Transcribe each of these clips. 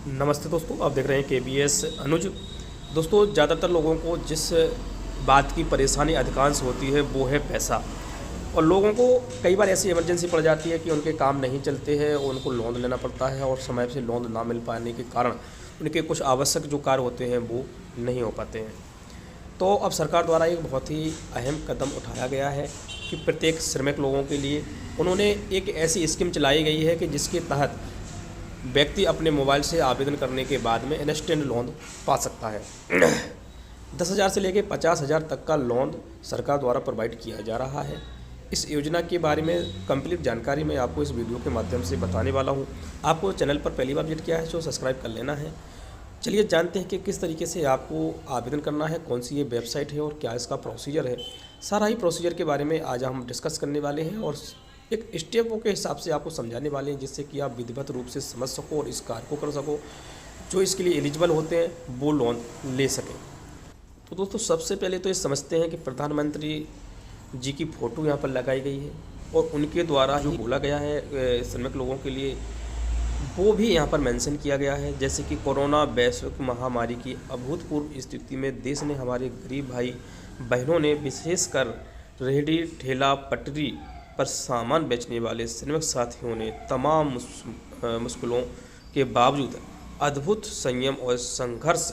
नमस्ते दोस्तों, आप देख रहे हैं केबीएस अनुज। दोस्तों, ज़्यादातर लोगों को जिस बात की परेशानी अधिकांश होती है वो है पैसा। और लोगों को कई बार ऐसी इमरजेंसी पड़ जाती है कि उनके काम नहीं चलते हैं, उनको लोन लेना पड़ता है और समय से लोन ना मिल पाने के कारण उनके कुछ आवश्यक जो कार्य होते हैं वो नहीं हो पाते हैं। तो अब सरकार द्वारा एक बहुत ही अहम कदम उठाया गया है कि प्रत्येक श्रमिक लोगों के लिए उन्होंने एक ऐसी स्कीम चलाई गई है कि जिसके तहत व्यक्ति अपने मोबाइल से आवेदन करने के बाद में इंस्टेंट लोन पा सकता है। 10,000 से लेकर 50,000 तक का लोन सरकार द्वारा प्रोवाइड किया जा रहा है। इस योजना के बारे में कंप्लीट जानकारी मैं आपको इस वीडियो के माध्यम से बताने वाला हूं। आपको चैनल पर पहली बार विजिट किया है तो सब्सक्राइब कर लेना है। चलिए जानते हैं कि किस तरीके से आपको आवेदन करना है, कौन सी ये वेबसाइट है और क्या इसका प्रोसीजर है। सारा ही प्रोसीजर के बारे में आज हम डिस्कस करने वाले हैं और एक स्टेपों के हिसाब से आपको समझाने वाले हैं, जिससे कि आप विधिवत रूप से समझ सको और इस कार्य को कर सको। जो इसके लिए एलिजिबल होते हैं वो लोन ले सकें। तो दोस्तों, सबसे पहले तो ये समझते हैं कि प्रधानमंत्री जी की फ़ोटो यहाँ पर लगाई गई है और उनके द्वारा जो बोला गया है श्रमिक लोगों के लिए वो भी यहाँ पर मेंशन किया गया है। जैसे कि कोरोना वैश्विक महामारी की अभूतपूर्व स्थिति में देश ने हमारे गरीब भाई बहनों ने, विशेषकर रेहड़ी ठेला पटरी पर सामान बेचने वाले श्रमिक साथियों ने तमाम मुश्किलों के बावजूद अद्भुत संयम और संघर्ष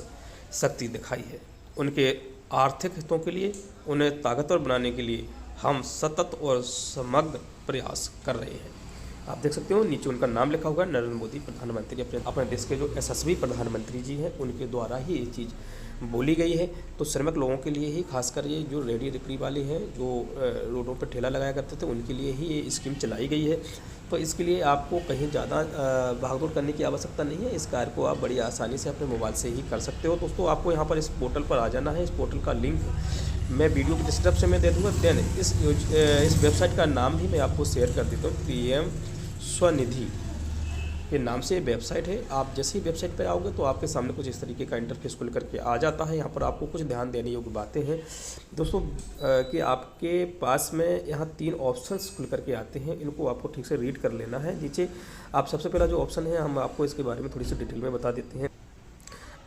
शक्ति दिखाई है। उनके आर्थिक हितों के लिए, उन्हें ताकतवर बनाने के लिए हम सतत और समग्र प्रयास कर रहे हैं। आप देख सकते हो नीचे उनका नाम लिखा हुआ है, नरेंद्र मोदी प्रधानमंत्री, अपने देश के जो यशस्वी प्रधानमंत्री जी हैं उनके द्वारा ही ये चीज़ बोली गई है। तो श्रमिक लोगों के लिए ही खासकर ये जो रेहड़ी रिकड़ी वाले हैं, जो रोडों पर ठेला लगाया करते थे, उनके लिए ही ये स्कीम चलाई गई है। तो इसके लिए आपको कहीं ज़्यादा भागदौड़ करने की आवश्यकता नहीं है। इस कार्य को आप बड़ी आसानी से अपने मोबाइल से ही कर सकते हो। दोस्तों, आपको यहाँ पर इस पोर्टल पर आ जाना है। इस पोर्टल का लिंक मैं वीडियो के डिस्क्रिप्शन में दे दूँगा। देन इस वेबसाइट का नाम भी मैं आपको शेयर कर देता हूँ। पीएम स्वनिधि के नाम से वेबसाइट है। आप जैसे ही वेबसाइट पर आओगे तो आपके सामने कुछ इस तरीके का इंटरफेस खुल करके आ जाता है। यहाँ पर आपको कुछ ध्यान देने योग्य बातें हैं दोस्तों, कि आपके पास में यहाँ 3 ऑप्शंस खुल करके आते हैं। इनको आपको ठीक से रीड कर लेना है। नीचे आप सबसे पहला जो ऑप्शन है, हम आपको इसके बारे में थोड़ी सी डिटेल में बता देते हैं।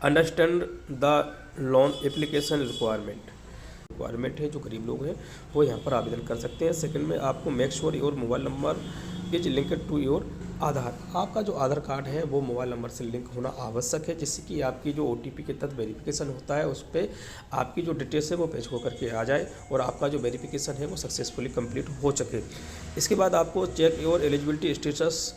Understand the loan application requirement है। जो गरीब लोग हैं वो यहाँ पर आवेदन कर सकते हैं। सेकंड में आपको make sure your mobile number is linked to your Aadhaar. आपका जो आधार कार्ड है वो मोबाइल नंबर से लिंक होना आवश्यक है, जिससे कि आपकी जो OTP के तहत वेरिफिकेशन होता है उस पर आपकी जो डिटेल्स है वो पेश होकर के आ जाए और आपका जो वेरिफिकेशन है वो सक्सेसफुली कंप्लीट हो सके। इसके बाद आपको चेक योर एलिजिबिलिटी स्टेटस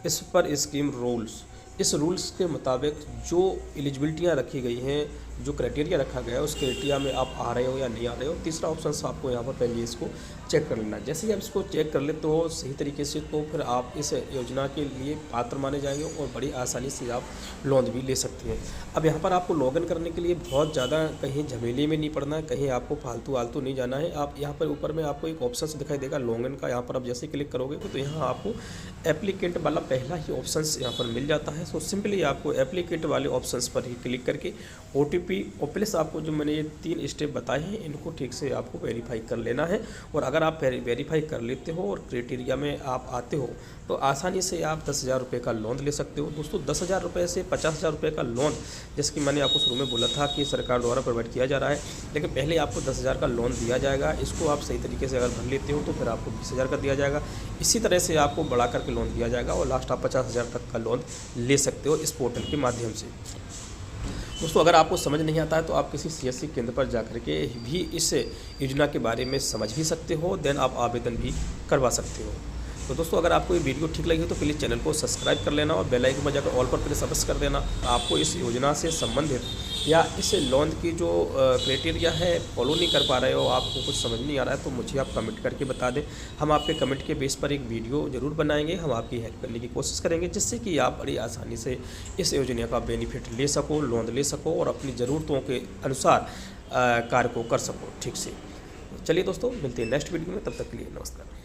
इस पर स्कीम रूल्स। इस रूल्स के मुताबिक जो एलिजिबिलिटियाँ रखी गई हैं, जो क्राइटेरिया रखा गया है, उस क्राइटेरिया में आप आ रहे हो या नहीं आ रहे हो। तीसरा ऑप्शन आपको यहाँ पर पहले इसको चेक कर लेना है। जैसे ही आप इसको चेक कर लेते हो सही तरीके से, तो फिर आप इस योजना के लिए पात्र माने जाएंगे और बड़ी आसानी से आप लोन भी ले सकते हैं। अब यहाँ पर आपको लॉगिन करने के लिए बहुत ज़्यादा कहीं झमेले में नहीं पड़ना है, कहीं आपको फालतू नहीं जाना है। आप यहाँ पर ऊपर में आपको एक ऑप्शन दिखाई देगा लॉगिन का। यहाँ पर आप जैसे क्लिक करोगे तो यहाँ आपको एप्लीकेंट वाला पहला ही ऑप्शन यहाँ पर मिल जाता है। सो सिंपली आपको एप्लीकेंट वाले ऑप्शंस पर ही क्लिक करके OTP और प्लस आपको जो मैंने ये 3 स्टेप बताए हैं इनको ठीक से आपको वेरीफाई कर लेना है। और अगर आप वेरीफाई कर लेते हो और क्राइटेरिया में आप आते हो तो आसानी से आप 10,000 रुपये का लोन ले सकते हो। दोस्तों, 10,000 रुपये से 50,000 रुपये का लोन, जैसे कि मैंने आपको शुरू में बोला था कि सरकार द्वारा प्रोवाइड किया जा रहा है, लेकिन पहले आपको 10,000 का लोन दिया जाएगा। इसको आप सही तरीके से अगर भर लेते हो तो फिर आपको 20,000 का दिया जाएगा। इसी तरह से आपको बढ़ा करके लोन दिया जाएगा और लास्ट आप 50,000 तक का लोन ले सकते हो इस पोर्टल के माध्यम से। दोस्तों, अगर आपको समझ नहीं आता है तो आप किसी CSC केंद्र पर जाकर के भी इस योजना के बारे में समझ भी सकते हो। देन आप आवेदन भी करवा सकते हो। तो दोस्तों, अगर आपको ये वीडियो ठीक लगी तो प्लीज़ चैनल को सब्सक्राइब कर लेना और बेल आइकन में जाकर ऑल पर प्रेस अवश्य कर देना। आपको इस योजना से संबंधित या इस लोन की जो क्राइटेरिया है फॉलो नहीं कर पा रहे हो, आपको कुछ समझ नहीं आ रहा है, तो मुझे आप कमेंट करके बता दें। हम आपके कमेंट के बेस पर एक वीडियो ज़रूर बनाएंगे। हम आपकी हेल्प करने की कोशिश करेंगे, जिससे कि आप बड़ी आसानी से इस योजना का बेनिफिट ले सको, लोन ले सको और अपनी ज़रूरतों के अनुसार कार्य को कर सको ठीक से। चलिए दोस्तों, मिलते हैं नेक्स्ट वीडियो में। तब तक के लिए नमस्कार।